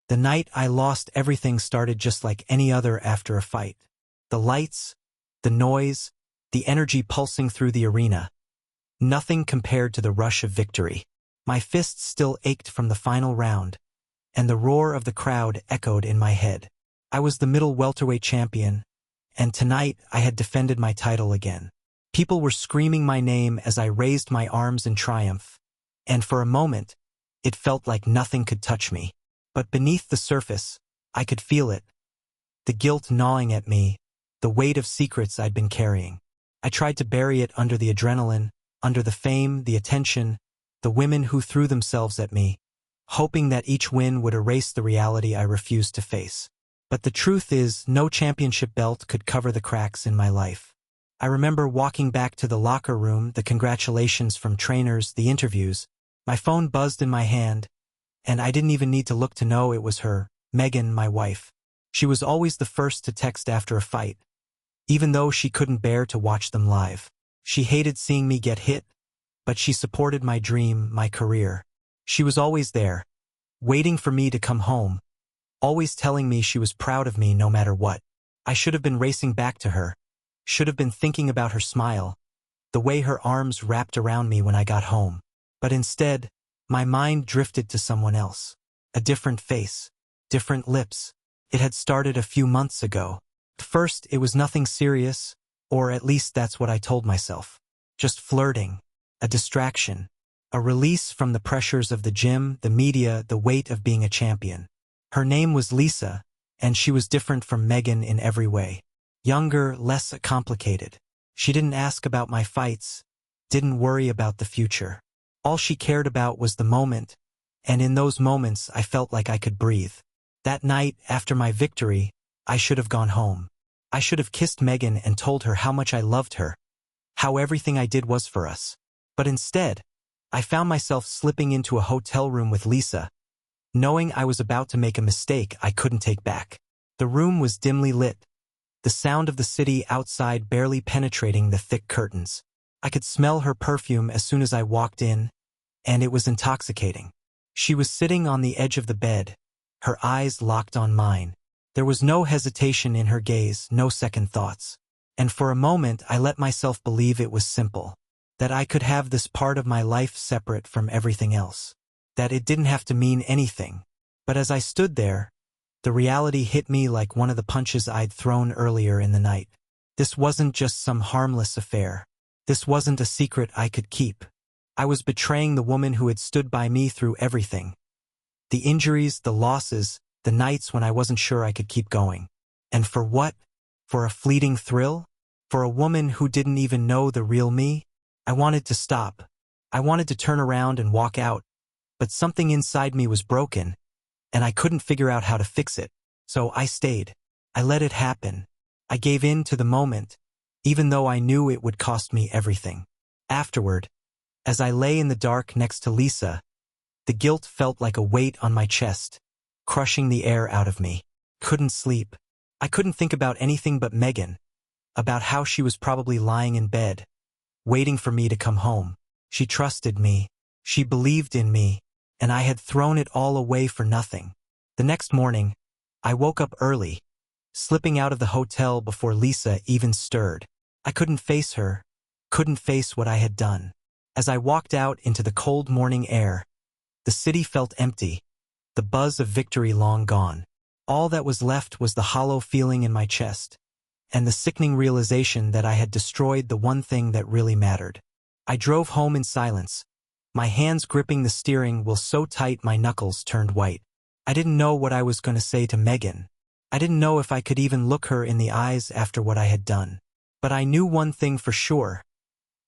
The night I lost, everything started just like any other after a fight. The lights, the noise, the energy pulsing through the arena. Nothing compared to the rush of victory. My fists still ached from the final round, and the roar of the crowd echoed in my head. I was the middle welterweight champion, and tonight I had defended my title again. People were screaming my name as I raised my arms in triumph, and for a moment, it felt like nothing could touch me. But beneath the surface, I could feel it. The guilt gnawing at me, the weight of secrets I'd been carrying. I tried to bury it under the adrenaline, under the fame, the attention, the women who threw themselves at me, hoping that each win would erase the reality I refused to face. But the truth is, no championship belt could cover the cracks in my life. I remember walking back to the locker room, the congratulations from trainers, the interviews. My phone buzzed in my hand, and I didn't even need to look to know it was her, Megan, my wife. She was always the first to text after a fight, even though she couldn't bear to watch them live. She hated seeing me get hit, but she supported my dream, my career. She was always there, waiting for me to come home, always telling me she was proud of me no matter what. I should have been racing back to her, should have been thinking about her smile, the way her arms wrapped around me when I got home. But instead, my mind drifted to someone else. A different face, different lips. It had started a few months ago. At first, it was nothing serious, or at least that's what I told myself. Just flirting, a distraction, a release from the pressures of the gym, the media, the weight of being a champion. Her name was Lisa, and she was different from Megan in every way. Younger, less complicated. She didn't ask about my fights, didn't worry about the future. All she cared about was the moment, and in those moments I felt like I could breathe. That night, after my victory, I should have gone home. I should have kissed Megan and told her how much I loved her, how everything I did was for us. But instead, I found myself slipping into a hotel room with Lisa, knowing I was about to make a mistake I couldn't take back. The room was dimly lit, the sound of the city outside barely penetrating the thick curtains. I could smell her perfume as soon as I walked in, and it was intoxicating. She was sitting on the edge of the bed, her eyes locked on mine. There was no hesitation in her gaze, no second thoughts. And for a moment I let myself believe it was simple, that I could have this part of my life separate from everything else, that it didn't have to mean anything. But as I stood there, the reality hit me like one of the punches I'd thrown earlier in the night. This wasn't just some harmless affair. This wasn't a secret I could keep. I was betraying the woman who had stood by me through everything. The injuries, the losses, the nights when I wasn't sure I could keep going. And for what? For a fleeting thrill? For a woman who didn't even know the real me? I wanted to stop. I wanted to turn around and walk out. But something inside me was broken, and I couldn't figure out how to fix it. So I stayed. I let it happen. I gave in to the moment, even though I knew it would cost me everything. Afterward, as I lay in the dark next to Lisa, the guilt felt like a weight on my chest, crushing the air out of me. Couldn't sleep. I couldn't think about anything but Megan, about how she was probably lying in bed, waiting for me to come home. She trusted me. She believed in me, and I had thrown it all away for nothing. The next morning, I woke up early, slipping out of the hotel before Lisa even stirred. I couldn't face her, couldn't face what I had done. As I walked out into the cold morning air, the city felt empty, the buzz of victory long gone. All that was left was the hollow feeling in my chest, and the sickening realization that I had destroyed the one thing that really mattered. I drove home in silence, my hands gripping the steering wheel so tight my knuckles turned white. I didn't know what I was going to say to Megan. I didn't know if I could even look her in the eyes after what I had done. But I knew one thing for sure.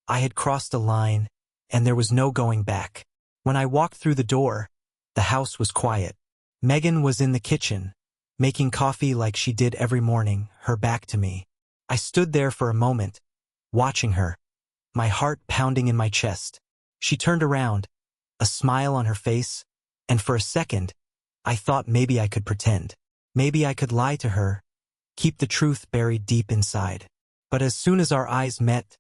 I had crossed a line, and there was no going back. When I walked through the door, the house was quiet. Megan was in the kitchen, making coffee like she did every morning, her back to me. I stood there for a moment, watching her, my heart pounding in my chest. She turned around, a smile on her face, and for a second, I thought maybe I could pretend. Maybe I could lie to her, keep the truth buried deep inside. But as soon as our eyes met,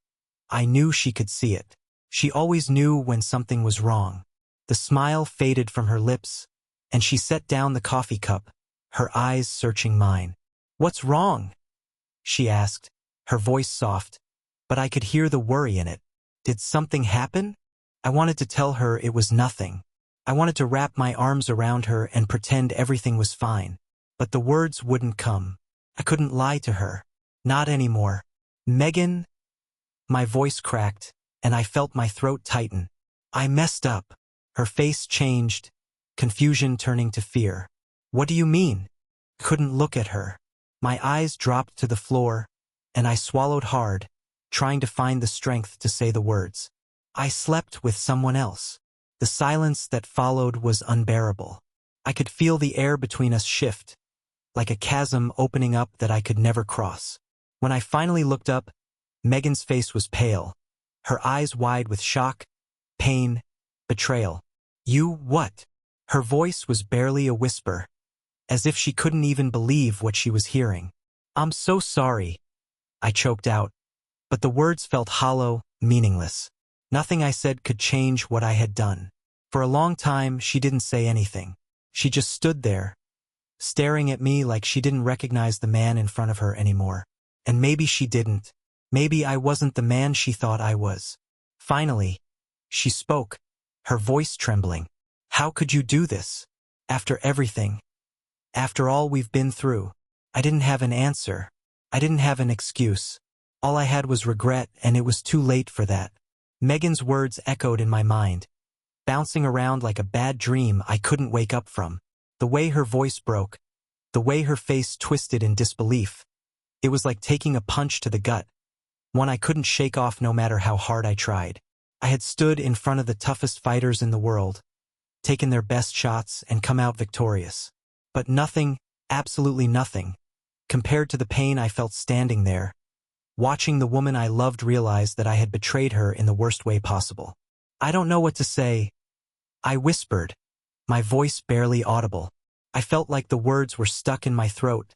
I knew she could see it. She always knew when something was wrong. The smile faded from her lips, and she set down the coffee cup, her eyes searching mine. "What's wrong?" she asked, her voice soft, but I could hear the worry in it. Did something happen? I wanted to tell her it was nothing. I wanted to wrap my arms around her and pretend everything was fine. But the words wouldn't come. I couldn't lie to her. Not anymore. "Megan?" My voice cracked, and I felt my throat tighten. "I messed up." Her face changed, confusion turning to fear. "What do you mean?" Couldn't look at her. My eyes dropped to the floor, and I swallowed hard, trying to find the strength to say the words. "I slept with someone else." The silence that followed was unbearable. I could feel the air between us shift, like a chasm opening up that I could never cross. When I finally looked up, Megan's face was pale, her eyes wide with shock, pain, betrayal. "You what?" Her voice was barely a whisper, as if she couldn't even believe what she was hearing. "I'm so sorry," I choked out, but the words felt hollow, meaningless. Nothing I said could change what I had done. For a long time, she didn't say anything. She just stood there, staring at me like she didn't recognize the man in front of her anymore. And maybe she didn't. Maybe I wasn't the man she thought I was. Finally, she spoke, her voice trembling. "How could you do this? After everything? After all we've been through?" I didn't have an answer. I didn't have an excuse. All I had was regret, and it was too late for that. Megan's words echoed in my mind, bouncing around like a bad dream I couldn't wake up from. The way her voice broke, the way her face twisted in disbelief, it was like taking a punch to the gut, one I couldn't shake off no matter how hard I tried. I had stood in front of the toughest fighters in the world, taken their best shots, and come out victorious. But nothing, absolutely nothing, compared to the pain I felt standing there, watching the woman I loved realize that I had betrayed her in the worst way possible. "I don't know what to say," I whispered, my voice barely audible. I felt like the words were stuck in my throat,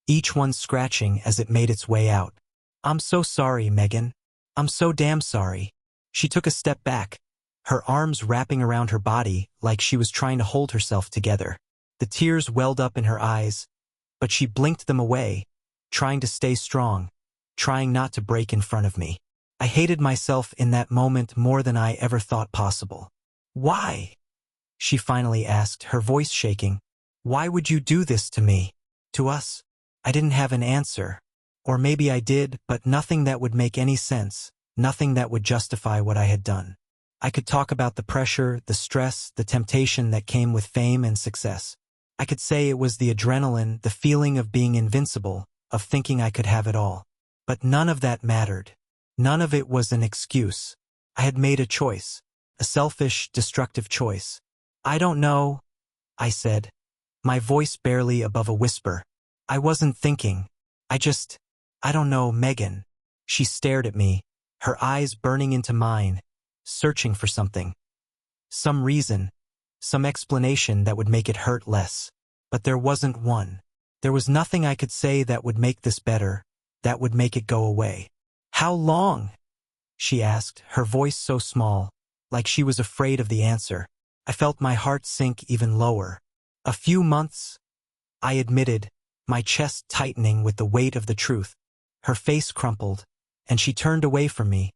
each one scratching as it made its way out. "I'm so sorry, Megan. I'm so damn sorry." She took a step back, her arms wrapping around her body like she was trying to hold herself together. The tears welled up in her eyes, but she blinked them away, trying to stay strong, trying not to break in front of me. I hated myself in that moment more than I ever thought possible. "Why?" she finally asked, her voice shaking. "Why would you do this to me? To us?" I didn't have an answer. Or maybe I did, but nothing that would make any sense, nothing that would justify what I had done. I could talk about the pressure, the stress, the temptation that came with fame and success. I could say it was the adrenaline, the feeling of being invincible, of thinking I could have it all. But none of that mattered. None of it was an excuse. I had made a choice, a selfish, destructive choice. "I don't know," I said, my voice barely above a whisper. "I wasn't thinking. I don't know, Megan." She stared at me, her eyes burning into mine, searching for something. Some reason, some explanation that would make it hurt less. But there wasn't one. There was nothing I could say that would make this better, that would make it go away. "How long?" she asked, her voice so small, like she was afraid of the answer. I felt my heart sink even lower. "A few months," I admitted, my chest tightening with the weight of the truth. Her face crumpled, and she turned away from me,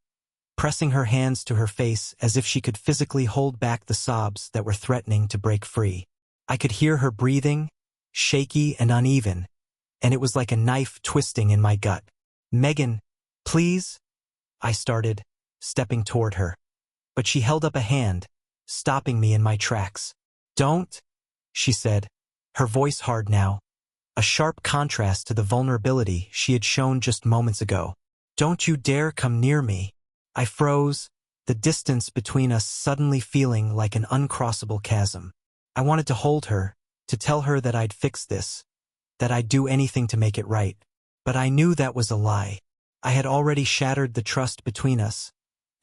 pressing her hands to her face as if she could physically hold back the sobs that were threatening to break free. I could hear her breathing, shaky and uneven, and it was like a knife twisting in my gut. "Megan, please," I started, stepping toward her. But she held up a hand, stopping me in my tracks. "Don't," she said, her voice hard now, a sharp contrast to the vulnerability she had shown just moments ago. "Don't you dare come near me." I froze, the distance between us suddenly feeling like an uncrossable chasm. I wanted to hold her, to tell her that I'd fix this, that I'd do anything to make it right. But I knew that was a lie. I had already shattered the trust between us,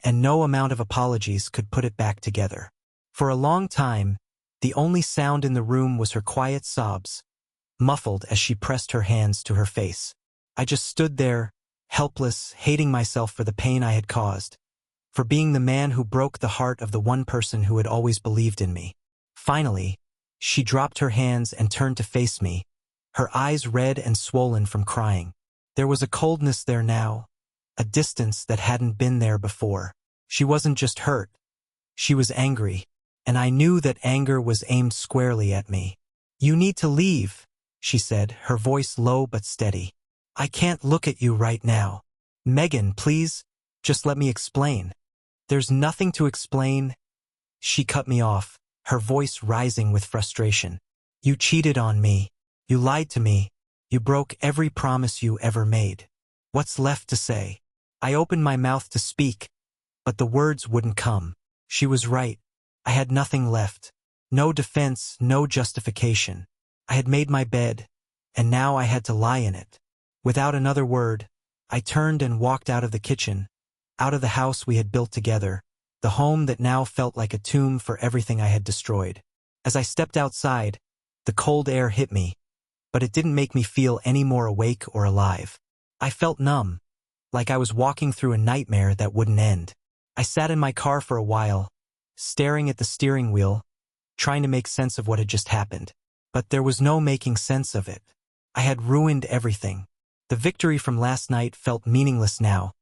and no amount of apologies could put it back together. For a long time, the only sound in the room was her quiet sobs, muffled as she pressed her hands to her face. I just stood there, helpless, hating myself for the pain I had caused, for being the man who broke the heart of the one person who had always believed in me. Finally, She dropped her hands and turned to face me, her eyes red and swollen from crying. There was a coldness there now, a distance that hadn't been there before. She wasn't just hurt. She was angry, and I knew that anger was aimed squarely at me. "You need to leave," she said, her voice low but steady. "I can't look at you right now. Megan, please, just let me explain." "There's nothing to explain." She cut me off, her voice rising with frustration. "You cheated on me. You lied to me. You broke every promise you ever made. What's left to say?" I opened my mouth to speak, but the words wouldn't come. She was right. I had nothing left. No defense, no justification. I had made my bed, and now I had to lie in it. Without another word, I turned and walked out of the kitchen, out of the house we had built together, the home that now felt like a tomb for everything I had destroyed. As I stepped outside, the cold air hit me, but it didn't make me feel any more awake or alive. I felt numb, like I was walking through a nightmare that wouldn't end. I sat in my car for a while, staring at the steering wheel, trying to make sense of what had just happened. But there was no making sense of it. I had ruined everything. The victory from last night felt meaningless now,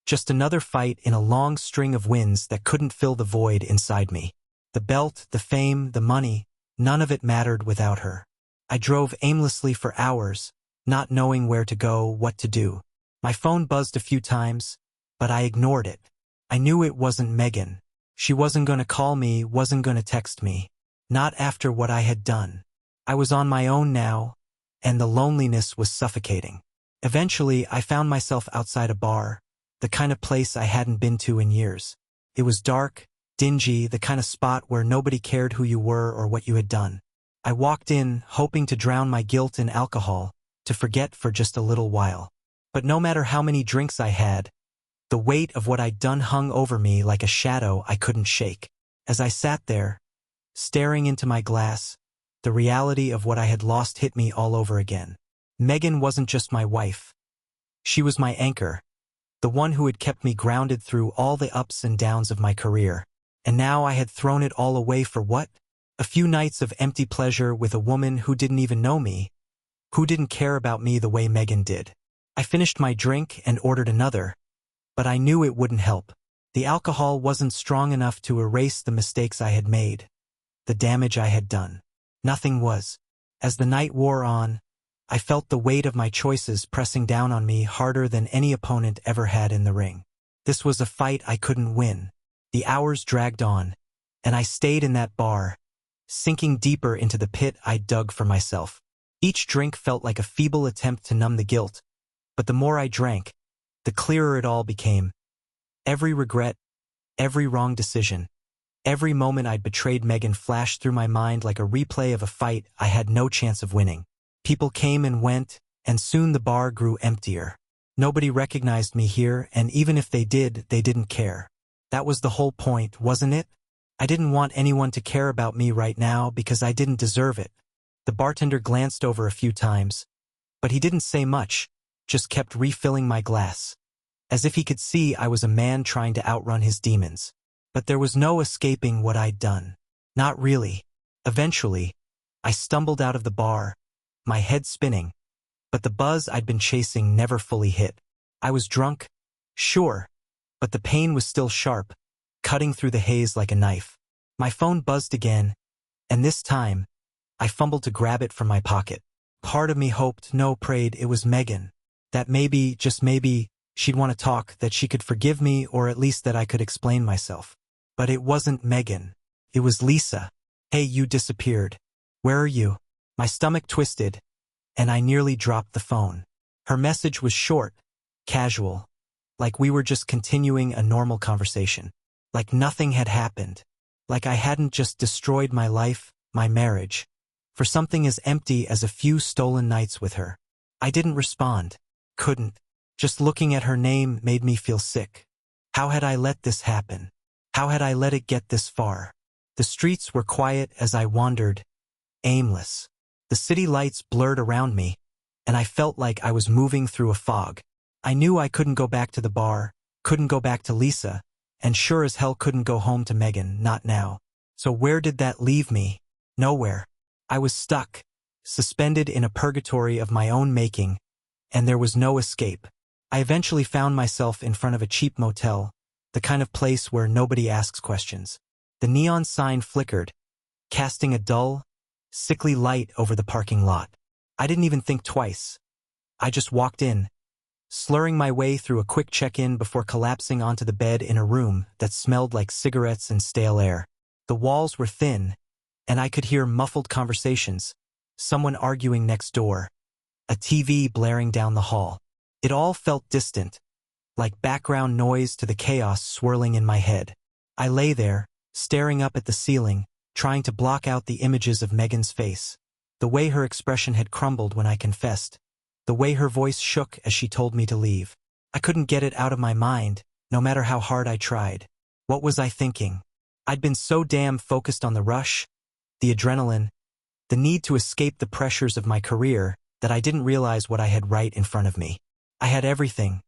just another fight in a long string of wins that couldn't fill the void inside me. The belt, the fame, the money, none of it mattered without her. I drove aimlessly for hours, not knowing where to go, what to do. My phone buzzed a few times, but I ignored it. I knew it wasn't Megan. She wasn't going to call me, wasn't going to text me. Not after what I had done. I was on my own now, and the loneliness was suffocating. Eventually, I found myself outside a bar, the kind of place I hadn't been to in years. It was dark, dingy, the kind of spot where nobody cared who you were or what you had done. I walked in, hoping to drown my guilt in alcohol, to forget for just a little while. But no matter how many drinks I had, the weight of what I'd done hung over me like a shadow I couldn't shake. As I sat there, staring into my glass, the reality of what I had lost hit me all over again. Megan wasn't just my wife. She was my anchor, the one who had kept me grounded through all the ups and downs of my career. And now I had thrown it all away for what? A few nights of empty pleasure with a woman who didn't even know me, who didn't care about me the way Megan did. I finished my drink and ordered another, but I knew it wouldn't help. The alcohol wasn't strong enough to erase the mistakes I had made, the damage I had done. Nothing was. As the night wore on, I felt the weight of my choices pressing down on me harder than any opponent ever had in the ring. This was a fight I couldn't win. The hours dragged on, and I stayed in that bar, sinking deeper into the pit I'd dug for myself. Each drink felt like a feeble attempt to numb the guilt, but the more I drank, the clearer it all became. Every regret, every wrong decision, every moment I'd betrayed Megan flashed through my mind like a replay of a fight I had no chance of winning. People came and went, and soon the bar grew emptier. Nobody recognized me here, and even if they did, they didn't care. That was the whole point, wasn't it? I didn't want anyone to care about me right now because I didn't deserve it. The bartender glanced over a few times, but he didn't say much, just kept refilling my glass. As if he could see I was a man trying to outrun his demons. But there was no escaping what I'd done. Not really. Eventually, I stumbled out of the bar, my head spinning, but the buzz I'd been chasing never fully hit. I was drunk, sure, but the pain was still sharp, cutting through the haze like a knife. My phone buzzed again, and this time, I fumbled to grab it from my pocket. Part of me hoped, no, prayed it was Megan. That maybe, just maybe, she'd want to talk, that she could forgive me, or at least that I could explain myself. But it wasn't Megan. It was Lisa. "Hey, you disappeared. Where are you?" My stomach twisted, and I nearly dropped the phone. Her message was short, casual, like we were just continuing a normal conversation. Like nothing had happened. Like I hadn't just destroyed my life, my marriage, for something as empty as a few stolen nights with her. I didn't respond. Couldn't. Just looking at her name made me feel sick. How had I let this happen? How had I let it get this far? The streets were quiet as I wandered, aimless. The city lights blurred around me, and I felt like I was moving through a fog. I knew I couldn't go back to the bar, couldn't go back to Lisa, and sure as hell couldn't go home to Megan, not now. So where did that leave me? Nowhere. I was stuck, suspended in a purgatory of my own making, and there was no escape. I eventually found myself in front of a cheap motel, the kind of place where nobody asks questions. The neon sign flickered, casting a dull, sickly light over the parking lot. I didn't even think twice. I just walked in, slurring my way through a quick check-in before collapsing onto the bed in a room that smelled like cigarettes and stale air. The walls were thin, and I could hear muffled conversations, someone arguing next door, a TV blaring down the hall. It all felt distant, like background noise to the chaos swirling in my head. I lay there, staring up at the ceiling, trying to block out the images of Megan's face, the way her expression had crumbled when I confessed, the way her voice shook as she told me to leave. I couldn't get it out of my mind, no matter how hard I tried. What was I thinking? I'd been so damn focused on the rush, the adrenaline, the need to escape the pressures of my career, that I didn't realize what I had right in front of me. I had everything.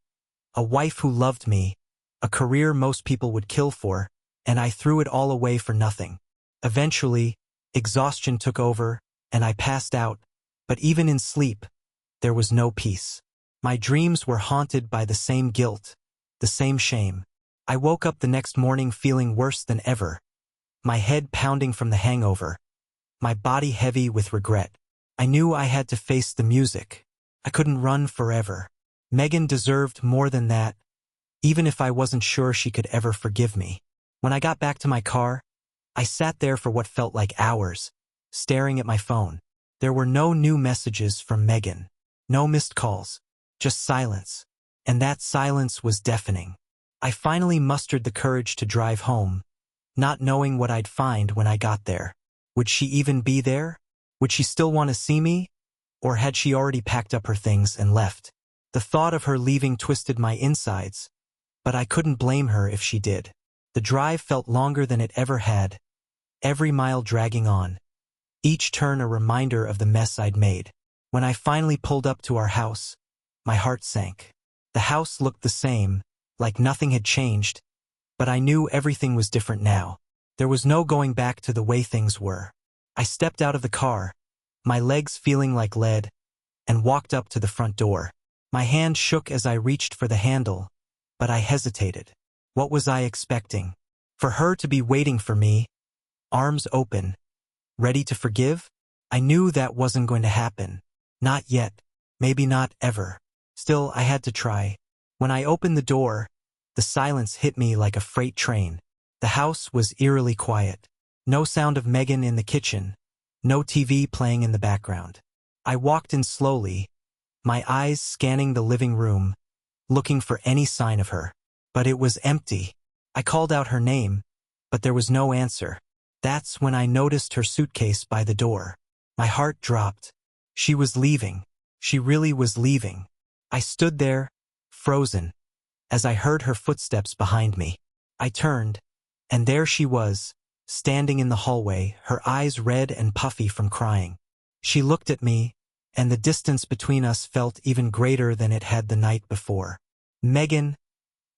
A wife who loved me, a career most people would kill for, and I threw it all away for nothing. Eventually, exhaustion took over, and I passed out, but even in sleep, there was no peace. My dreams were haunted by the same guilt, the same shame. I woke up the next morning feeling worse than ever, my head pounding from the hangover, my body heavy with regret. I knew I had to face the music. I couldn't run forever. Megan deserved more than that, even if I wasn't sure she could ever forgive me. When I got back to my car, I sat there for what felt like hours, staring at my phone. There were no new messages from Megan, no missed calls, just silence, and that silence was deafening. I finally mustered the courage to drive home, not knowing what I'd find when I got there. Would she even be there? Would she still want to see me? Or had she already packed up her things and left? The thought of her leaving twisted my insides, but I couldn't blame her if she did. The drive felt longer than it ever had, every mile dragging on, each turn a reminder of the mess I'd made. When I finally pulled up to our house, my heart sank. The house looked the same, like nothing had changed, but I knew everything was different now. There was no going back to the way things were. I stepped out of the car, my legs feeling like lead, and walked up to the front door. My hand shook as I reached for the handle, but I hesitated. What was I expecting? For her to be waiting for me, arms open, ready to forgive? I knew that wasn't going to happen. Not yet, maybe not ever. Still, I had to try. When I opened the door, the silence hit me like a freight train. The house was eerily quiet. No sound of Megan in the kitchen, no TV playing in the background. I walked in slowly, my eyes scanning the living room, looking for any sign of her. But it was empty. I called out her name, but there was no answer. That's when I noticed her suitcase by the door. My heart dropped. She was leaving. She really was leaving. I stood there, frozen, as I heard her footsteps behind me. I turned, and there she was, standing in the hallway, her eyes red and puffy from crying. She looked at me, and the distance between us felt even greater than it had the night before. Megan,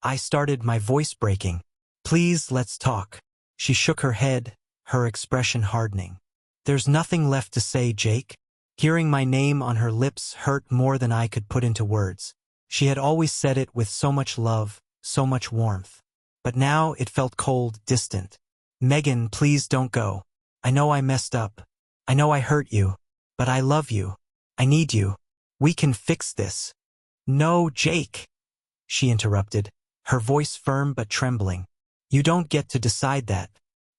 I started, my voice breaking. Please, let's talk. She shook her head, her expression hardening. There's nothing left to say, Jake. Hearing my name on her lips hurt more than I could put into words. She had always said it with so much love, so much warmth. But now it felt cold, distant. Megan, please don't go. I know I messed up. I know I hurt you. But I love you. I need you. We can fix this. No, Jake, she interrupted, her voice firm but trembling. You don't get to decide that.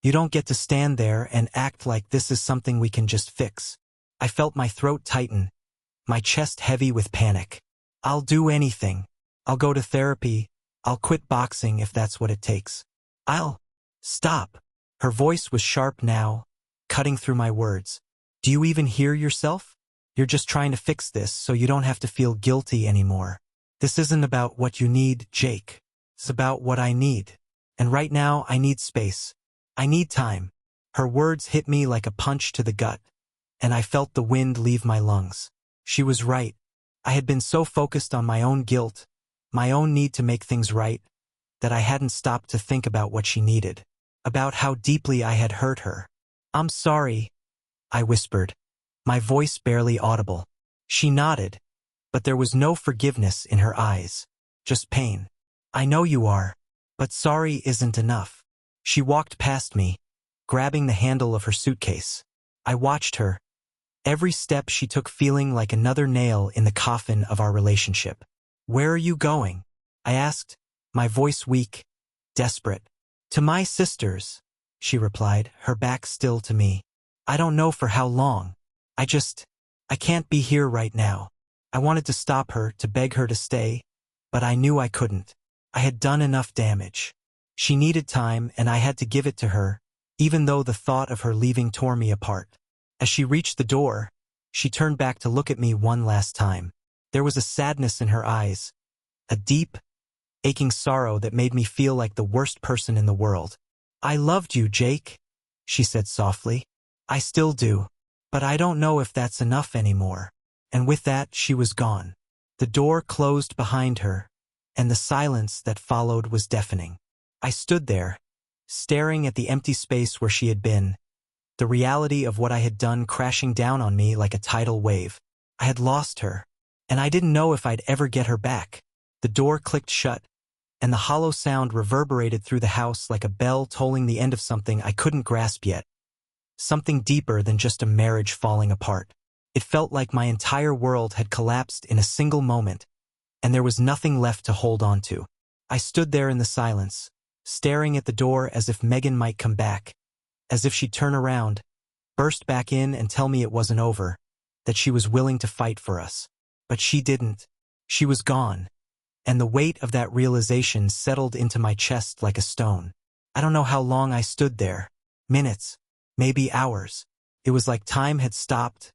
You don't get to stand there and act like this is something we can just fix. I felt my throat tighten, my chest heavy with panic. I'll do anything. I'll go to therapy. I'll quit boxing if that's what it takes. Stop. Her voice was sharp now, cutting through my words. Do you even hear yourself? You're just trying to fix this so you don't have to feel guilty anymore. This isn't about what you need, Jake. It's about what I need. And right now, I need space. I need time. Her words hit me like a punch to the gut, and I felt the wind leave my lungs. She was right. I had been so focused on my own guilt, my own need to make things right, that I hadn't stopped to think about what she needed, about how deeply I had hurt her. I'm sorry, I whispered, my voice barely audible. She nodded, but there was no forgiveness in her eyes, just pain. I know you are, but sorry isn't enough. She walked past me, grabbing the handle of her suitcase. I watched her, every step she took feeling like another nail in the coffin of our relationship. Where are you going? I asked, my voice weak, desperate. To my sister's, she replied, her back still to me. I don't know for how long. I can't be here right now. I wanted to stop her, to beg her to stay, but I knew I couldn't. I had done enough damage. She needed time, and I had to give it to her, even though the thought of her leaving tore me apart. As she reached the door, she turned back to look at me one last time. There was a sadness in her eyes, a deep, aching sorrow that made me feel like the worst person in the world. I loved you, Jake, she said softly. I still do, but I don't know if that's enough anymore. And with that, she was gone. The door closed behind her, and the silence that followed was deafening. I stood there, staring at the empty space where she had been, the reality of what I had done crashing down on me like a tidal wave. I had lost her, and I didn't know if I'd ever get her back. The door clicked shut, and the hollow sound reverberated through the house like a bell tolling the end of something I couldn't grasp yet. Something deeper than just a marriage falling apart. It felt like my entire world had collapsed in a single moment, and there was nothing left to hold on to. I stood there in the silence, staring at the door as if Megan might come back, as if she'd turn around, burst back in and tell me it wasn't over, that she was willing to fight for us. But she didn't. She was gone, and the weight of that realization settled into my chest like a stone. I don't know how long I stood there. Minutes, maybe hours. It was like time had stopped,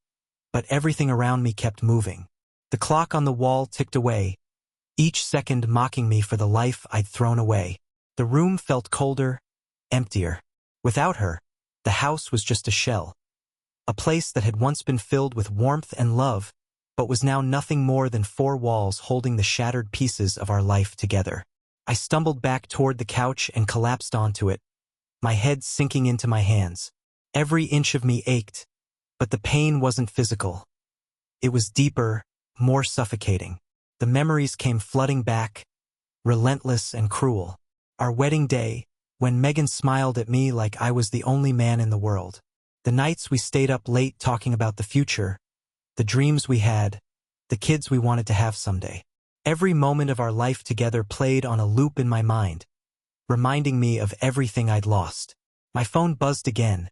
but everything around me kept moving. The clock on the wall ticked away, each second mocking me for the life I'd thrown away. The room felt colder, emptier. Without her, the house was just a shell. A place that had once been filled with warmth and love, but was now nothing more than four walls holding the shattered pieces of our life together. I stumbled back toward the couch and collapsed onto it, my head sinking into my hands. Every inch of me ached, but the pain wasn't physical. It was deeper, more suffocating. The memories came flooding back, relentless and cruel. Our wedding day, when Megan smiled at me like I was the only man in the world. The nights we stayed up late talking about the future, the dreams we had, the kids we wanted to have someday. Every moment of our life together played on a loop in my mind, reminding me of everything I'd lost. My phone buzzed again,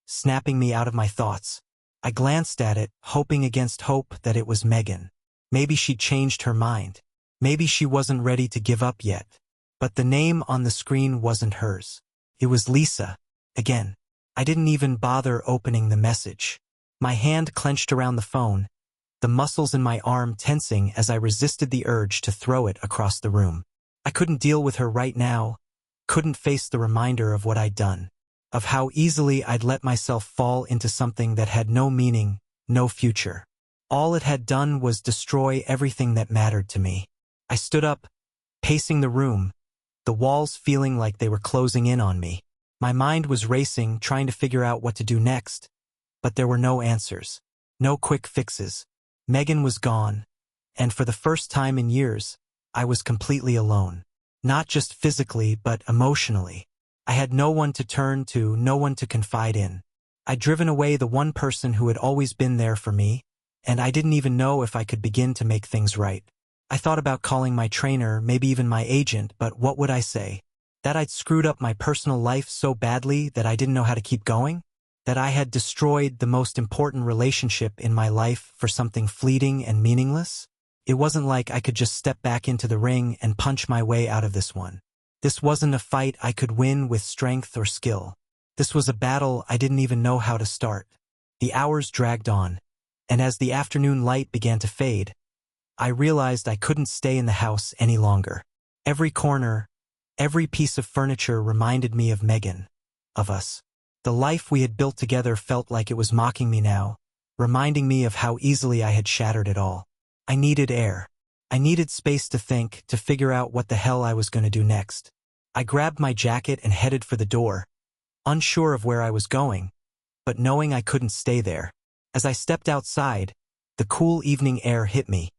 snapping me out of my thoughts. I glanced at it, hoping against hope that it was Megan. Maybe she'd changed her mind. Maybe she wasn't ready to give up yet. But the name on the screen wasn't hers. It was Lisa, again. I didn't even bother opening the message. My hand clenched around the phone, the muscles in my arm tensing as I resisted the urge to throw it across the room. I couldn't deal with her right now, couldn't face the reminder of what I'd done, of how easily I'd let myself fall into something that had no meaning, no future. All it had done was destroy everything that mattered to me. I stood up, pacing the room, the walls feeling like they were closing in on me. My mind was racing, trying to figure out what to do next, but there were no answers, no quick fixes. Megan was gone, and for the first time in years, I was completely alone. Not just physically, but emotionally. I had no one to turn to, no one to confide in. I'd driven away the one person who had always been there for me, and I didn't even know if I could begin to make things right. I thought about calling my trainer, maybe even my agent, but what would I say? That I'd screwed up my personal life so badly that I didn't know how to keep going? That I had destroyed the most important relationship in my life for something fleeting and meaningless? It wasn't like I could just step back into the ring and punch my way out of this one. This wasn't a fight I could win with strength or skill. This was a battle I didn't even know how to start. The hours dragged on, and as the afternoon light began to fade, I realized I couldn't stay in the house any longer. Every corner, every piece of furniture reminded me of Megan, of us. The life we had built together felt like it was mocking me now, reminding me of how easily I had shattered it all. I needed air. I needed space to think, to figure out what the hell I was going to do next. I grabbed my jacket and headed for the door, unsure of where I was going, but knowing I couldn't stay there. As I stepped outside, the cool evening air hit me,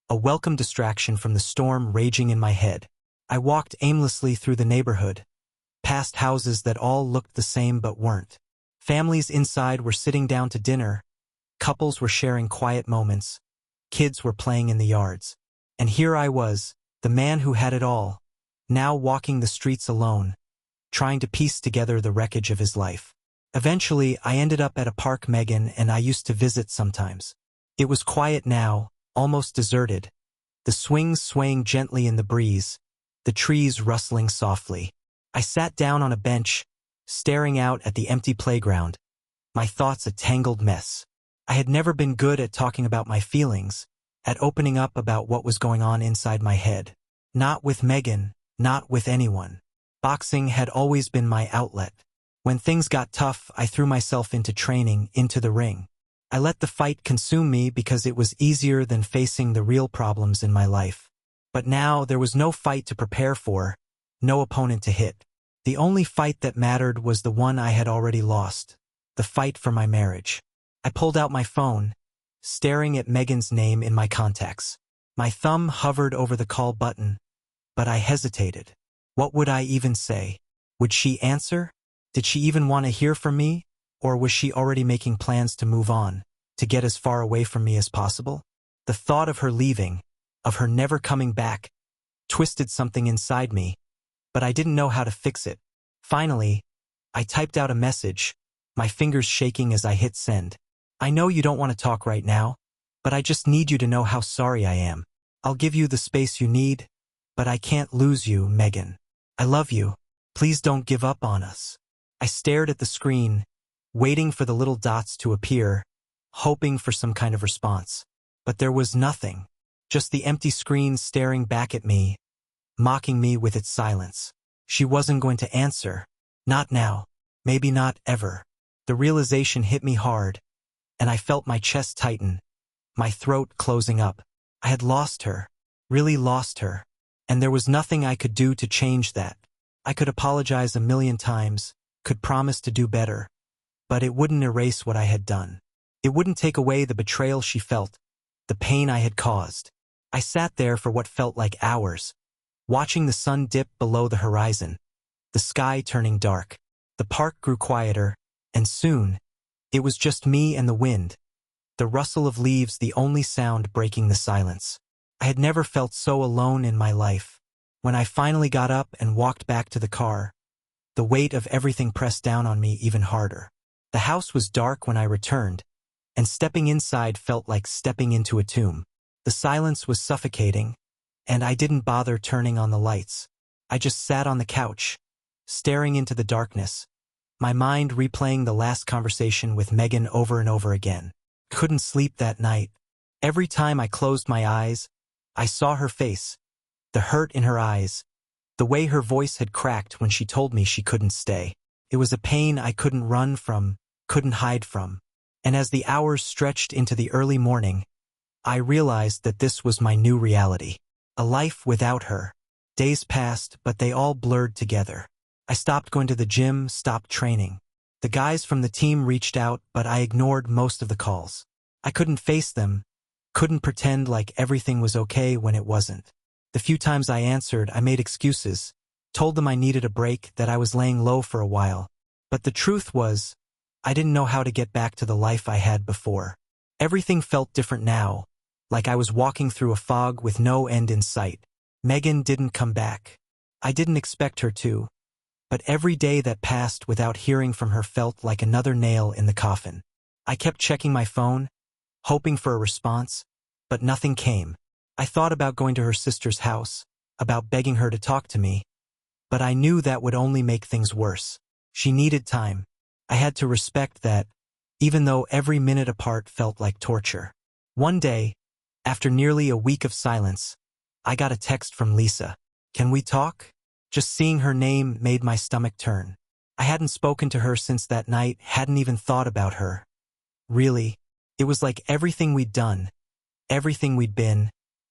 a welcome distraction from the storm raging in my head. I walked aimlessly through the neighborhood, past houses that all looked the same but weren't. Families inside were sitting down to dinner, couples were sharing quiet moments, kids were playing in the yards. And here I was, the man who had it all, now walking the streets alone, trying to piece together the wreckage of his life. Eventually, I ended up at a park Megan and I used to visit sometimes. It was quiet now, almost deserted, the swings swaying gently in the breeze, the trees rustling softly. I sat down on a bench, staring out at the empty playground, my thoughts a tangled mess. I had never been good at talking about my feelings, at opening up about what was going on inside my head. Not with Megan, not with anyone. Boxing had always been my outlet. When things got tough, I threw myself into training, into the ring. I let the fight consume me because it was easier than facing the real problems in my life. But now there was no fight to prepare for, no opponent to hit. The only fight that mattered was the one I had already lost, the fight for my marriage. I pulled out my phone, staring at Megan's name in my contacts. My thumb hovered over the call button, but I hesitated. What would I even say? Would she answer? Did she even want to hear from me? Or was she already making plans to move on, to get as far away from me as possible? The thought of her leaving, of her never coming back, twisted something inside me, but I didn't know how to fix it. Finally, I typed out a message, my fingers shaking as I hit send. I know you don't want to talk right now, but I just need you to know how sorry I am. I'll give you the space you need, but I can't lose you, Megan. I love you. Please don't give up on us. I stared at the screen, waiting for the little dots to appear, hoping for some kind of response. But there was nothing, just the empty screen staring back at me, mocking me with its silence. She wasn't going to answer. Not now. Maybe not ever. The realization hit me hard, and I felt my chest tighten, my throat closing up. I had lost her, really lost her, and there was nothing I could do to change that. I could apologize a million times, could promise to do better, but it wouldn't erase what I had done. It wouldn't take away the betrayal she felt, the pain I had caused. I sat there for what felt like hours, watching the sun dip below the horizon, the sky turning dark. The park grew quieter, and soon, it was just me and the wind, the rustle of leaves the only sound breaking the silence. I had never felt so alone in my life. When I finally got up and walked back to the car, the weight of everything pressed down on me even harder. The house was dark when I returned, and stepping inside felt like stepping into a tomb. The silence was suffocating, and I didn't bother turning on the lights. I just sat on the couch, staring into the darkness, my mind replaying the last conversation with Megan over and over again. Couldn't sleep that night. Every time I closed my eyes, I saw her face, the hurt in her eyes, the way her voice had cracked when she told me she couldn't stay. It was a pain I couldn't run from, couldn't hide from. And as the hours stretched into the early morning, I realized that this was my new reality. A life without her. Days passed, but they all blurred together. I stopped going to the gym, stopped training. The guys from the team reached out, but I ignored most of the calls. I couldn't face them, couldn't pretend like everything was okay when it wasn't. The few times I answered, I made excuses, told them I needed a break, that I was laying low for a while. But the truth was, I didn't know how to get back to the life I had before. Everything felt different now, like I was walking through a fog with no end in sight. Megan didn't come back. I didn't expect her to. But every day that passed without hearing from her felt like another nail in the coffin. I kept checking my phone, hoping for a response, but nothing came. I thought about going to her sister's house, about begging her to talk to me, but I knew that would only make things worse. She needed time. I had to respect that, even though every minute apart felt like torture. One day, after nearly a week of silence, I got a text from Lisa. "Can we talk?" Just seeing her name made my stomach turn. I hadn't spoken to her since that night, hadn't even thought about her. Really, it was like everything we'd done, everything we'd been,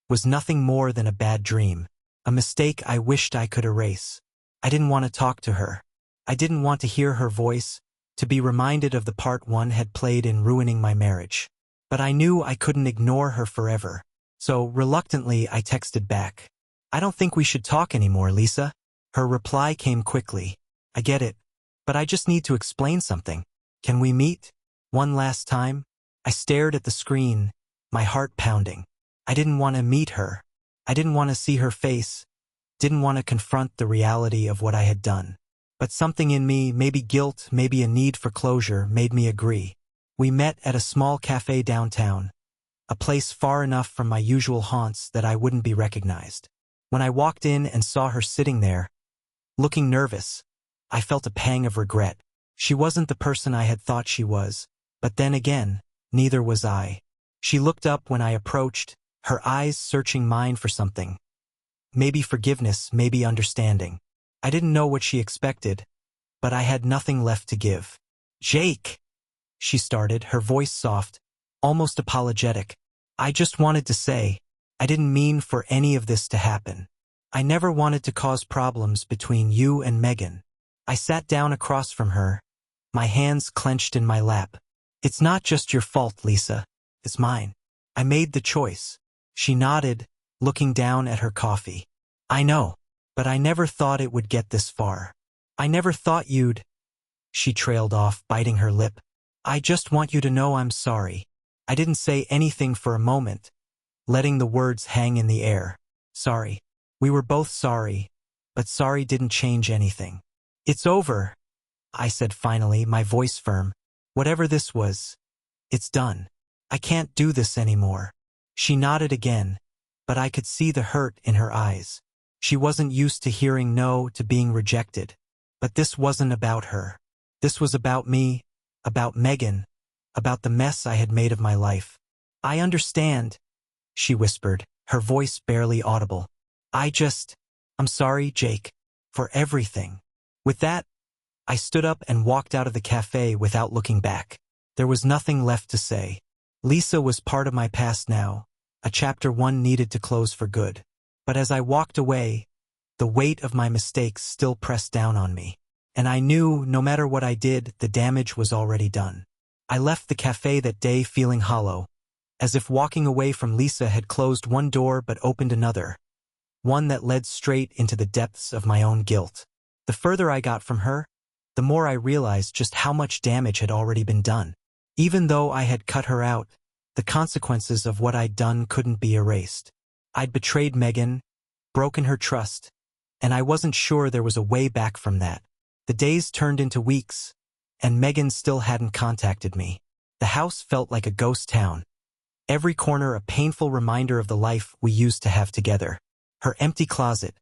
was nothing more than a bad dream, a mistake I wished I could erase. I didn't want to talk to her. I didn't want to hear her voice, to be reminded of the part one had played in ruining my marriage. But I knew I couldn't ignore her forever. So, reluctantly, I texted back. "I don't think we should talk anymore, Lisa." Her reply came quickly. "I get it. But I just need to explain something. Can we meet? One last time?" I stared at the screen, my heart pounding. I didn't want to meet her. I didn't want to see her face. Didn't want to confront the reality of what I had done. But something in me, maybe guilt, maybe a need for closure, made me agree. We met at a small cafe downtown, a place far enough from my usual haunts that I wouldn't be recognized. When I walked in and saw her sitting there, looking nervous, I felt a pang of regret. She wasn't the person I had thought she was, but then again, neither was I. She looked up when I approached, her eyes searching mine for something. Maybe forgiveness, maybe understanding. I didn't know what she expected, but I had nothing left to give. "Jake," she started, her voice soft, almost apologetic. "I just wanted to say, I didn't mean for any of this to happen. I never wanted to cause problems between you and Megan." I sat down across from her, my hands clenched in my lap. "It's not just your fault, Lisa. It's mine. I made the choice." She nodded, looking down at her coffee. "I know, but I never thought it would get this far. I never thought you'd—" She trailed off, biting her lip. "I just want you to know I'm sorry." I didn't say anything for a moment, letting the words hang in the air. Sorry. We were both sorry, but sorry didn't change anything. "It's over," I said finally, my voice firm. "Whatever this was, it's done. I can't do this anymore." She nodded again, but I could see the hurt in her eyes. She wasn't used to hearing no, to being rejected. But this wasn't about her. This was about me, about Megan, about the mess I had made of my life. "I understand," she whispered, her voice barely audible. I'm sorry, Jake, for everything." With that, I stood up and walked out of the cafe without looking back. There was nothing left to say. Lisa was part of my past now, a chapter one needed to close for good. But as I walked away, the weight of my mistakes still pressed down on me. And I knew, no matter what I did, the damage was already done. I left the cafe that day feeling hollow, as if walking away from Lisa had closed one door but opened another, one that led straight into the depths of my own guilt. The further I got from her, the more I realized just how much damage had already been done. Even though I had cut her out, the consequences of what I'd done couldn't be erased. I'd betrayed Megan, broken her trust, and I wasn't sure there was a way back from that. The days turned into weeks, and Megan still hadn't contacted me. The house felt like a ghost town. Every corner a painful reminder of the life we used to have together. Her empty closet,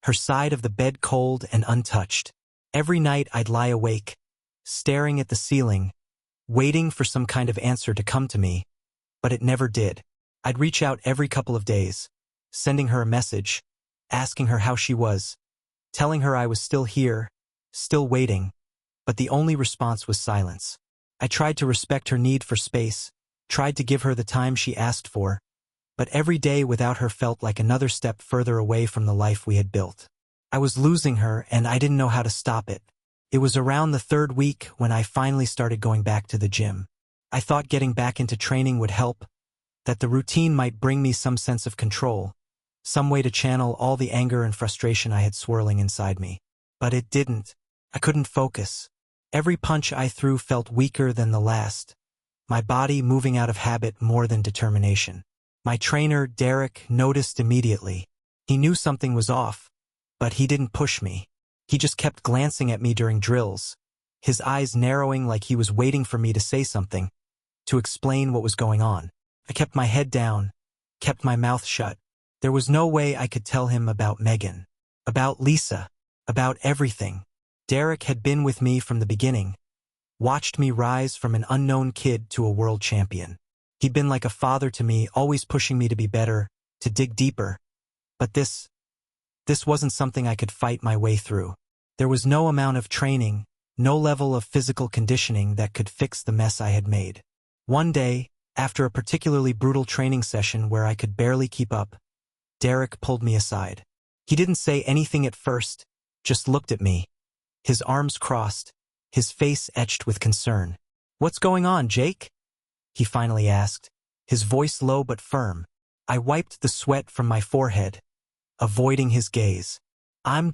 her side of the bed cold and untouched. Every night I'd lie awake, staring at the ceiling, waiting for some kind of answer to come to me, but it never did. I'd reach out every couple of days, sending her a message, asking her how she was, telling her I was still here, still waiting, but the only response was silence. I tried to respect her need for space, tried to give her the time she asked for, but every day without her felt like another step further away from the life we had built. I was losing her, and I didn't know how to stop it. It was around the third week when I finally started going back to the gym. I thought getting back into training would help, that the routine might bring me some sense of control, some way to channel all the anger and frustration I had swirling inside me. But it didn't. I couldn't focus. Every punch I threw felt weaker than the last, my body moving out of habit more than determination. My trainer, Derek, noticed immediately. He knew something was off, but he didn't push me. He just kept glancing at me during drills, his eyes narrowing like he was waiting for me to say something, to explain what was going on. I kept my head down, kept my mouth shut. There was no way I could tell him about Megan, about Lisa, about everything. Derek had been with me from the beginning, watched me rise from an unknown kid to a world champion. He'd been like a father to me, always pushing me to be better, to dig deeper. But this wasn't something I could fight my way through. There was no amount of training, no level of physical conditioning that could fix the mess I had made. One day, after a particularly brutal training session where I could barely keep up, Derek pulled me aside. He didn't say anything at first, just looked at me, his arms crossed, his face etched with concern. "What's going on, Jake?" he finally asked, his voice low but firm. I wiped the sweat from my forehead, avoiding his gaze. I'm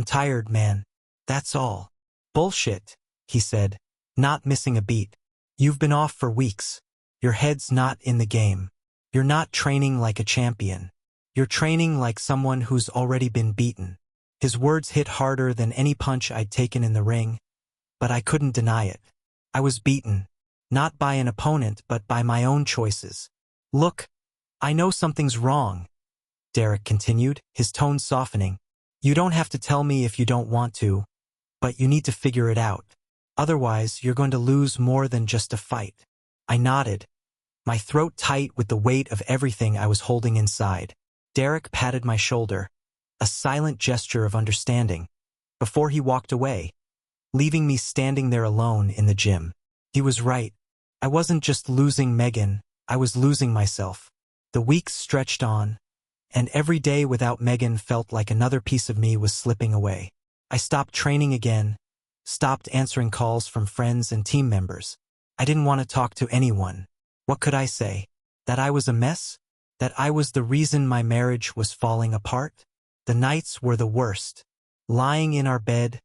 tired, man. That's all." "Bullshit," he said, not missing a beat. "You've been off for weeks. Your head's not in the game. You're not training like a champion. You're training like someone who's already been beaten." His words hit harder than any punch I'd taken in the ring, but I couldn't deny it. I was beaten, not by an opponent but by my own choices. "Look, I know something's wrong," Derek continued, his tone softening. "You don't have to tell me if you don't want to, but you need to figure it out. Otherwise, you're going to lose more than just a fight." I nodded, my throat tight with the weight of everything I was holding inside. Derek patted my shoulder, a silent gesture of understanding, before he walked away, leaving me standing there alone in the gym. He was right. I wasn't just losing Megan, I was losing myself. The weeks stretched on, and every day without Megan felt like another piece of me was slipping away. I stopped training again, stopped answering calls from friends and team members. I didn't want to talk to anyone. What could I say? That I was a mess? That I was the reason my marriage was falling apart? The nights were the worst. Lying in our bed,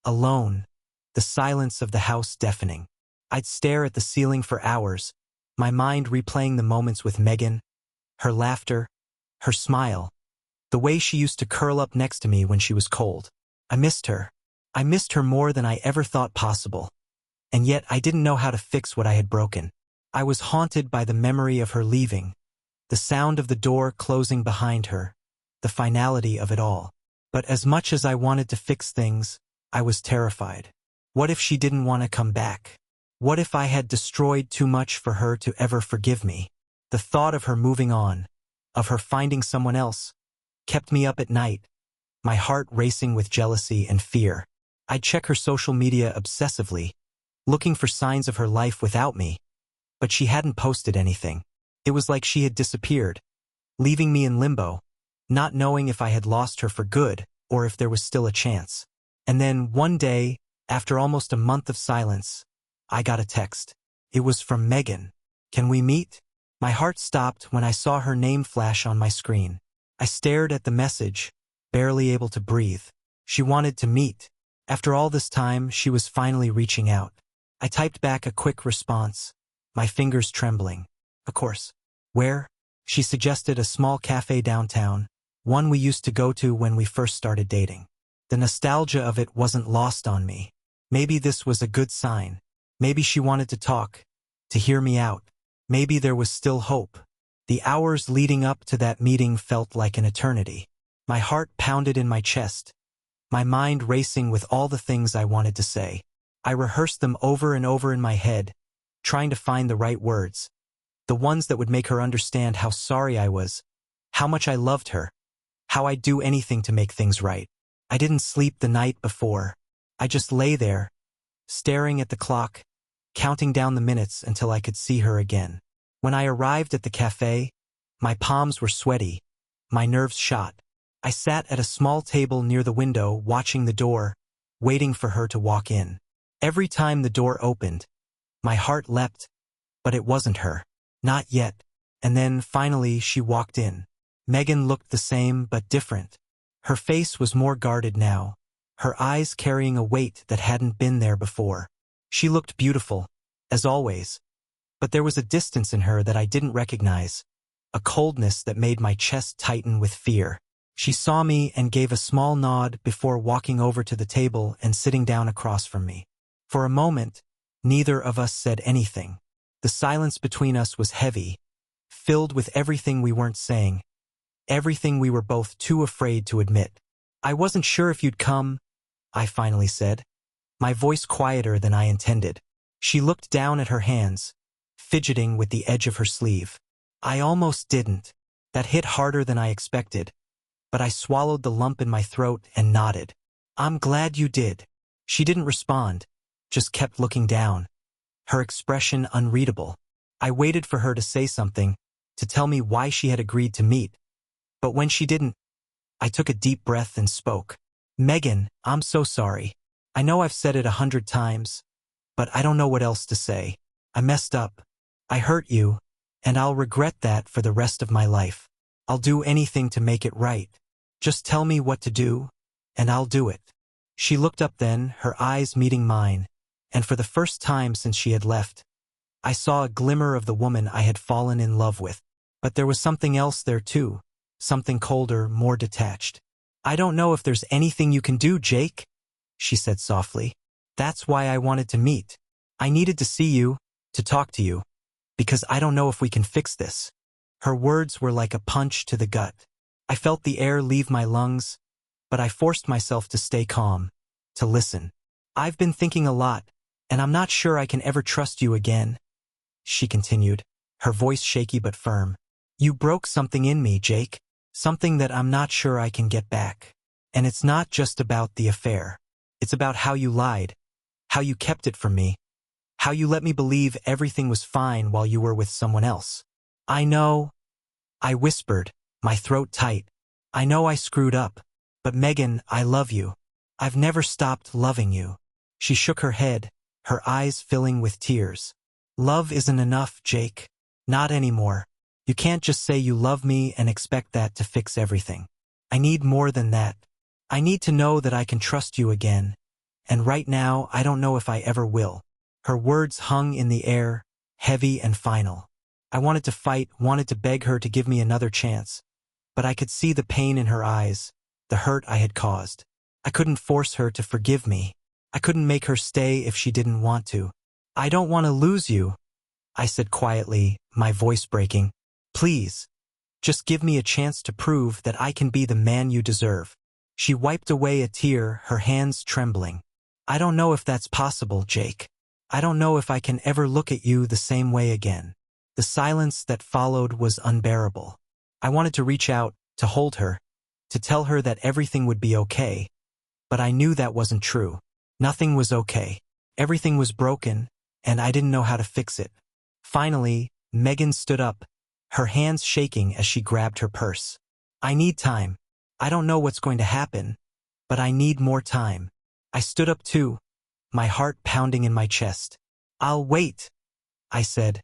alone, the silence of the house deafening. I'd stare at the ceiling for hours, my mind replaying the moments with Megan, her laughter, her smile, the way she used to curl up next to me when she was cold. I missed her. I missed her more than I ever thought possible. And yet I didn't know how to fix what I had broken. I was haunted by the memory of her leaving, the sound of the door closing behind her, the finality of it all. But as much as I wanted to fix things, I was terrified. What if she didn't want to come back? What if I had destroyed too much for her to ever forgive me? The thought of her moving on, of her finding someone else, kept me up at night, my heart racing with jealousy and fear. I'd check her social media obsessively, looking for signs of her life without me, but she hadn't posted anything. It was like she had disappeared, leaving me in limbo, not knowing if I had lost her for good or if there was still a chance. And then one day, after almost a month of silence, I got a text. It was from Megan. "Can we meet?" My heart stopped when I saw her name flash on my screen. I stared at the message, barely able to breathe. She wanted to meet. After all this time, she was finally reaching out. I typed back a quick response, my fingers trembling. "Of course." "Where?" She suggested a small cafe downtown, one we used to go to when we first started dating. The nostalgia of it wasn't lost on me. Maybe this was a good sign. Maybe she wanted to talk, to hear me out. Maybe there was still hope. The hours leading up to that meeting felt like an eternity. My heart pounded in my chest, my mind racing with all the things I wanted to say. I rehearsed them over and over in my head, trying to find the right words, the ones that would make her understand how sorry I was, how much I loved her, how I'd do anything to make things right. I didn't sleep the night before. I just lay there, staring at the clock, counting down the minutes until I could see her again. When I arrived at the cafe, my palms were sweaty, my nerves shot. I sat at a small table near the window, watching the door, waiting for her to walk in. Every time the door opened, my heart leapt, but it wasn't her. Not yet. And then, finally, she walked in. Megan looked the same but different. Her face was more guarded now, her eyes carrying a weight that hadn't been there before. She looked beautiful, as always, but there was a distance in her that I didn't recognize, a coldness that made my chest tighten with fear. She saw me and gave a small nod before walking over to the table and sitting down across from me. For a moment, neither of us said anything. The silence between us was heavy, filled with everything we weren't saying, everything we were both too afraid to admit. "I wasn't sure if you'd come," I finally said, my voice quieter than I intended. She looked down at her hands, fidgeting with the edge of her sleeve. "I almost didn't." That hit harder than I expected, but I swallowed the lump in my throat and nodded. "I'm glad you did." She didn't respond, just kept looking down, her expression unreadable. I waited for her to say something, to tell me why she had agreed to meet. But when she didn't, I took a deep breath and spoke. "Megan, I'm so sorry. I know I've said it 100 times, but I don't know what else to say. I messed up. I hurt you, and I'll regret that for the rest of my life. I'll do anything to make it right. Just tell me what to do, and I'll do it. She looked up then, her eyes meeting mine, and for the first time since she had left, I saw a glimmer of the woman I had fallen in love with. But there was something else there too, something colder, more detached. I don't know if there's anything you can do, Jake, she said softly. That's why I wanted to meet. I needed to see you, to talk to you, because I don't know if we can fix this. Her words were like a punch to the gut. I felt the air leave my lungs, but I forced myself to stay calm, to listen. I've been thinking a lot, and I'm not sure I can ever trust you again, she continued, her voice shaky but firm. You broke something in me, Jake, something that I'm not sure I can get back. And it's not just about the affair. It's about how you lied, how you kept it from me, how you let me believe everything was fine while you were with someone else. I know, I whispered, my throat tight. I know I screwed up, but Megan, I love you. I've never stopped loving you. She shook her head, her eyes filling with tears. Love isn't enough, Jake. Not anymore. You can't just say you love me and expect that to fix everything. I need more than that. I need to know that I can trust you again. And right now, I don't know if I ever will. Her words hung in the air, heavy and final. I wanted to fight, wanted to beg her to give me another chance. But I could see the pain in her eyes, the hurt I had caused. I couldn't force her to forgive me. I couldn't make her stay if she didn't want to. I don't want to lose you, I said quietly, my voice breaking. Please, just give me a chance to prove that I can be the man you deserve. She wiped away a tear, her hands trembling. I don't know if that's possible, Jake. I don't know if I can ever look at you the same way again. The silence that followed was unbearable. I wanted to reach out, to hold her, to tell her that everything would be okay. But I knew that wasn't true. Nothing was okay. Everything was broken, and I didn't know how to fix it. Finally, Megan stood up, her hands shaking as she grabbed her purse. I need time. I don't know what's going to happen, but I need more time. I stood up too, my heart pounding in my chest. I'll wait, I said,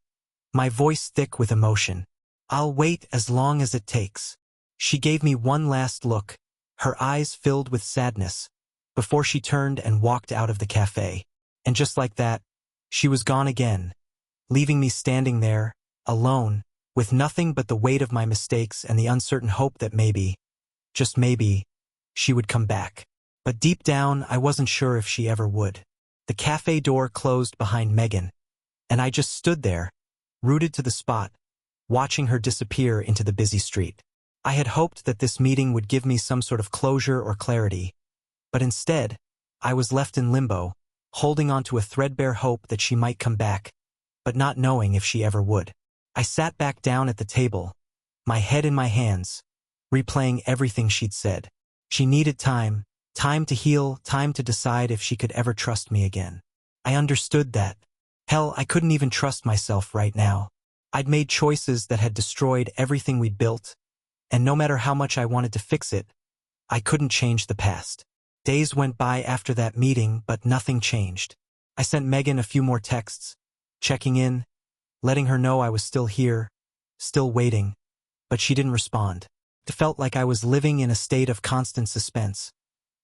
my voice thick with emotion. I'll wait as long as it takes. She gave me one last look, her eyes filled with sadness, before she turned and walked out of the cafe. And just like that, she was gone again, leaving me standing there, alone, with nothing but the weight of my mistakes and the uncertain hope that maybe, just maybe, she would come back. But deep down, I wasn't sure if she ever would. The cafe door closed behind Megan, and I just stood there, rooted to the spot, watching her disappear into the busy street. I had hoped that this meeting would give me some sort of closure or clarity, but instead, I was left in limbo, holding on to a threadbare hope that she might come back, but not knowing if she ever would. I sat back down at the table, my head in my hands, replaying everything she'd said. She needed time, time to heal, time to decide if she could ever trust me again. I understood that. Hell, I couldn't even trust myself right now. I'd made choices that had destroyed everything we'd built, and no matter how much I wanted to fix it, I couldn't change the past. Days went by after that meeting, but nothing changed. I sent Megan a few more texts, checking in, letting her know I was still here, still waiting, but she didn't respond. It felt like I was living in a state of constant suspense,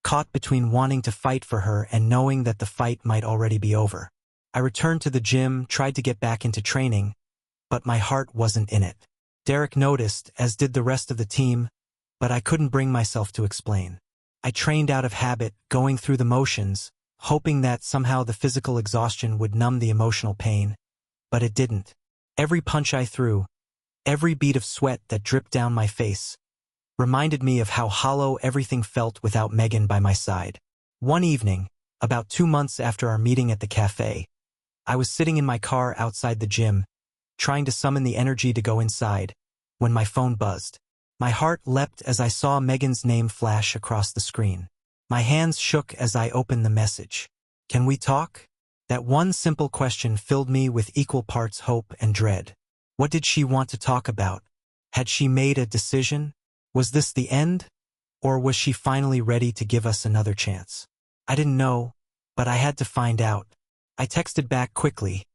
caught between wanting to fight for her and knowing that the fight might already be over. I returned to the gym, tried to get back into training, but my heart wasn't in it. Derek noticed, as did the rest of the team, but I couldn't bring myself to explain. I trained out of habit, going through the motions, hoping that somehow the physical exhaustion would numb the emotional pain, but it didn't. Every punch I threw, every bead of sweat that dripped down my face, reminded me of how hollow everything felt without Megan by my side. One evening, about 2 months after our meeting at the cafe, I was sitting in my car outside the gym, trying to summon the energy to go inside, when my phone buzzed. My heart leapt as I saw Megan's name flash across the screen. My hands shook as I opened the message. Can we talk? That one simple question filled me with equal parts hope and dread. What did she want to talk about? Had she made a decision? Was this the end? Or was she finally ready to give us another chance? I didn't know, but I had to find out. I texted back quickly,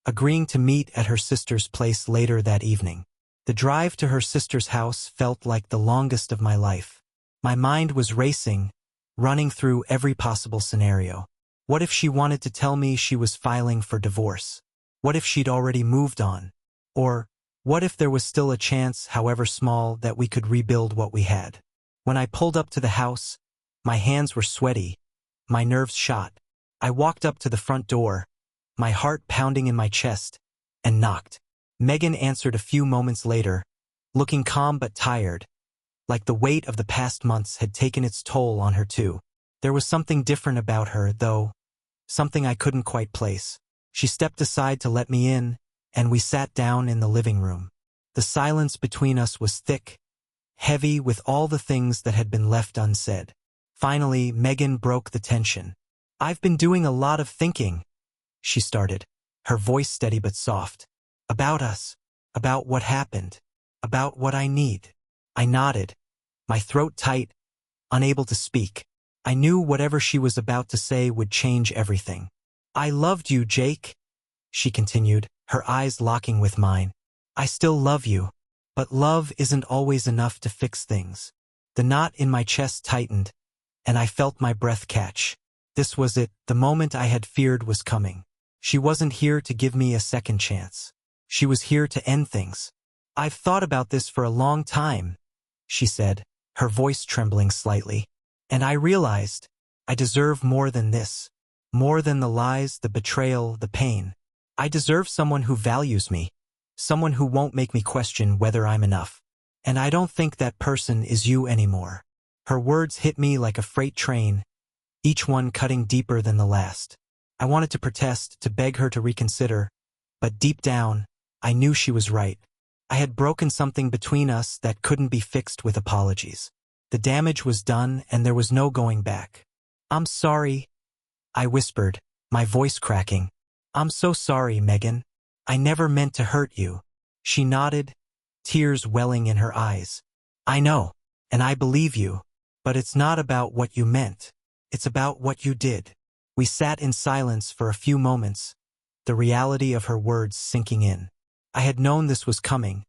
agreeing to meet at her sister's place later that evening. The drive to her sister's house felt like the longest of my life. My mind was racing, running through every possible scenario. What if she wanted to tell me she was filing for divorce? What if she'd already moved on? Or, what if there was still a chance, however small, that we could rebuild what we had? When I pulled up to the house, my hands were sweaty, my nerves shot. I walked up to the front door, my heart pounding in my chest, and knocked. Megan answered a few moments later, looking calm but tired, like the weight of the past months had taken its toll on her too. There was something different about her, though, something I couldn't quite place. She stepped aside to let me in, and we sat down in the living room. The silence between us was thick, heavy with all the things that had been left unsaid. Finally, Megan broke the tension. "I've been doing a lot of thinking," she started, her voice steady but soft. "About us, about what happened, about what I need." I nodded, my throat tight, unable to speak. I knew whatever she was about to say would change everything. "I loved you, Jake," she continued, her eyes locking with mine. "I still love you, but love isn't always enough to fix things." The knot in my chest tightened, and I felt my breath catch. This was it, the moment I had feared was coming. She wasn't here to give me a second chance. She was here to end things. "I've thought about this for a long time," she said, her voice trembling slightly. "And I realized I deserve more than this. More than the lies, the betrayal, the pain. I deserve someone who values me. Someone who won't make me question whether I'm enough. And I don't think that person is you anymore." Her words hit me like a freight train, each one cutting deeper than the last. I wanted to protest, to beg her to reconsider, but deep down, I knew she was right. I had broken something between us that couldn't be fixed with apologies. The damage was done, and there was no going back. "I'm sorry," I whispered, my voice cracking. "I'm so sorry, Megan. I never meant to hurt you." She nodded, tears welling in her eyes. "I know, and I believe you, but it's not about what you meant. It's about what you did." We sat in silence for a few moments, the reality of her words sinking in. I had known this was coming,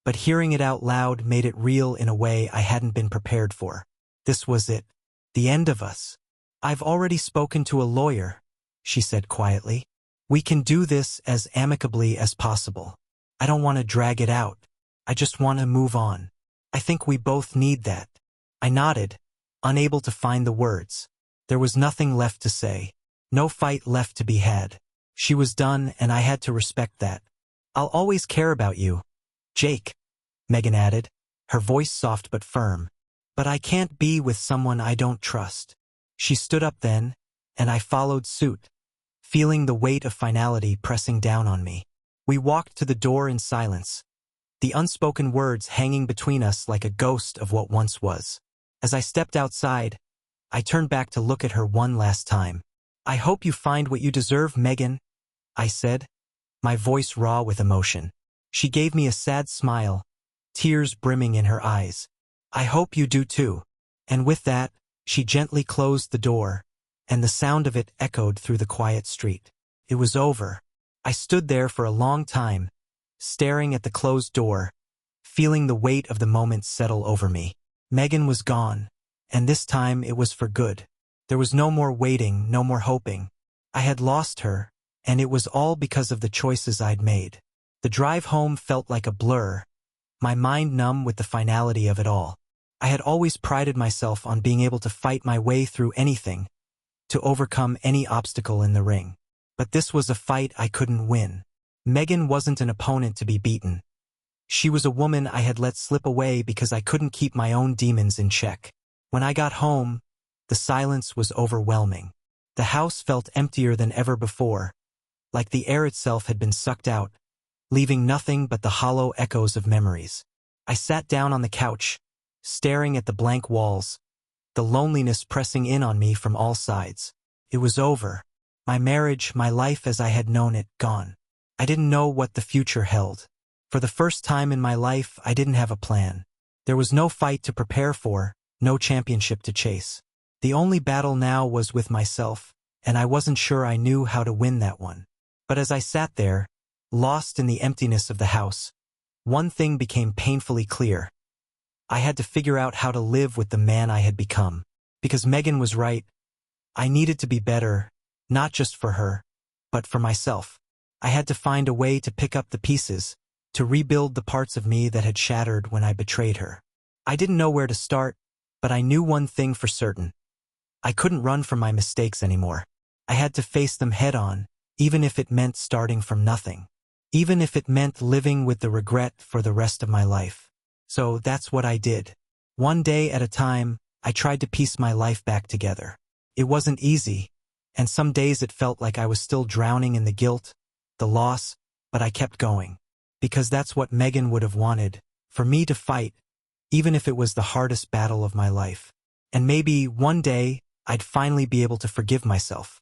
but hearing it out loud made it real in a way I hadn't been prepared for. This was it, the end of us. "I've already spoken to a lawyer," she said quietly. "We can do this as amicably as possible. I don't want to drag it out. I just want to move on. I think we both need that." I nodded, unable to find the words. There was nothing left to say, no fight left to be had. She was done, and I had to respect that. "I'll always care about you, Jake," Megan added, her voice soft but firm. "But I can't be with someone I don't trust." She stood up then, and I followed suit, feeling the weight of finality pressing down on me. We walked to the door in silence, the unspoken words hanging between us like a ghost of what once was. As I stepped outside, I turned back to look at her one last time. "I hope you find what you deserve, Megan," I said, my voice raw with emotion. She gave me a sad smile, tears brimming in her eyes. "I hope you do too." And with that, she gently closed the door, and the sound of it echoed through the quiet street. It was over. I stood there for a long time, staring at the closed door, feeling the weight of the moment settle over me. Megan was gone, and this time it was for good. There was no more waiting, no more hoping. I had lost her, and it was all because of the choices I'd made. The drive home felt like a blur, my mind numb with the finality of it all. I had always prided myself on being able to fight my way through anything, to overcome any obstacle in the ring. But this was a fight I couldn't win. Megan wasn't an opponent to be beaten. She was a woman I had let slip away because I couldn't keep my own demons in check. When I got home, the silence was overwhelming. The house felt emptier than ever before, like the air itself had been sucked out, leaving nothing but the hollow echoes of memories. I sat down on the couch, staring at the blank walls, the loneliness pressing in on me from all sides. It was over. My marriage, my life as I had known it, gone. I didn't know what the future held. For the first time in my life, I didn't have a plan. There was no fight to prepare for, no championship to chase. The only battle now was with myself, and I wasn't sure I knew how to win that one. But as I sat there, lost in the emptiness of the house, one thing became painfully clear. I had to figure out how to live with the man I had become. Because Megan was right, I needed to be better, not just for her, but for myself. I had to find a way to pick up the pieces, to rebuild the parts of me that had shattered when I betrayed her. I didn't know where to start, but I knew one thing for certain. I couldn't run from my mistakes anymore. I had to face them head-on, even if it meant starting from nothing. Even if it meant living with the regret for the rest of my life. So that's what I did. One day at a time, I tried to piece my life back together. It wasn't easy, and some days it felt like I was still drowning in the guilt, the loss, but I kept going. Because that's what Megan would have wanted, for me to fight, even if it was the hardest battle of my life. And maybe one day, I'd finally be able to forgive myself.